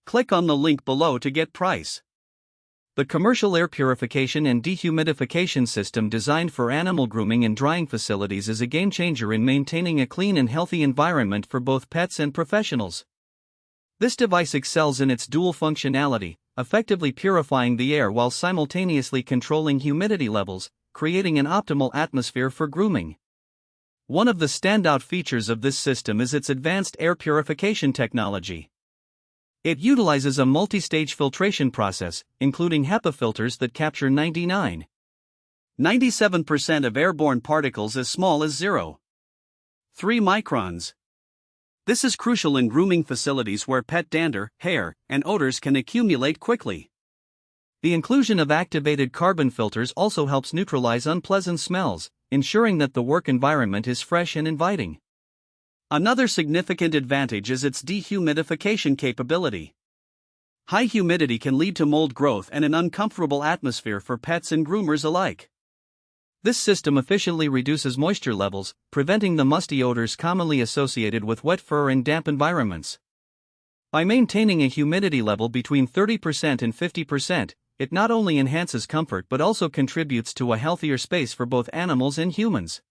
Click on the link below to get price. The commercial air purification and dehumidification system designed for animal grooming and drying facilities is a game changer in maintaining a clean and healthy environment for both pets and professionals. This device excels in its dual functionality, effectively purifying the air while simultaneously controlling humidity levels, creating an optimal atmosphere for grooming. One of the standout features of this system is its advanced air purification technology. It utilizes a multi-stage filtration process, including HEPA filters that capture 97% of airborne particles as small as 0.3 microns. This is crucial in grooming facilities where pet dander, hair, and odors can accumulate quickly. The inclusion of activated carbon filters also helps neutralize unpleasant smells, ensuring that the work environment is fresh and inviting. Another significant advantage is its dehumidification capability. High humidity can lead to mold growth and an uncomfortable atmosphere for pets and groomers alike. This system efficiently reduces moisture levels, preventing the musty odors commonly associated with wet fur and damp environments. By maintaining a humidity level between 30% and 50%, it not only enhances comfort but also contributes to a healthier space for both animals and humans.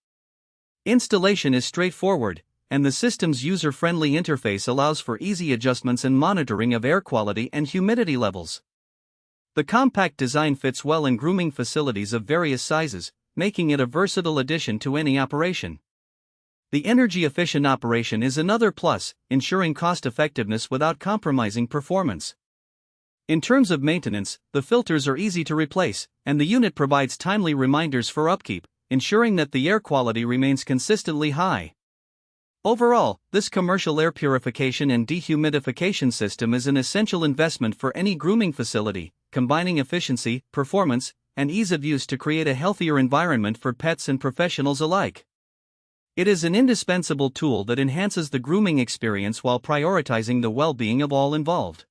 Installation is straightforward, and the system's user-friendly interface allows for easy adjustments and monitoring of air quality and humidity levels. The compact design fits well in grooming facilities of various sizes, making it a versatile addition to any operation. The energy-efficient operation is another plus, ensuring cost-effectiveness without compromising performance. In terms of maintenance, the filters are easy to replace, and the unit provides timely reminders for upkeep, ensuring that the air quality remains consistently high. Overall, this commercial air purification and dehumidification system is an essential investment for any grooming facility, combining efficiency, performance, and ease of use to create a healthier environment for pets and professionals alike. It is an indispensable tool that enhances the grooming experience while prioritizing the well-being of all involved.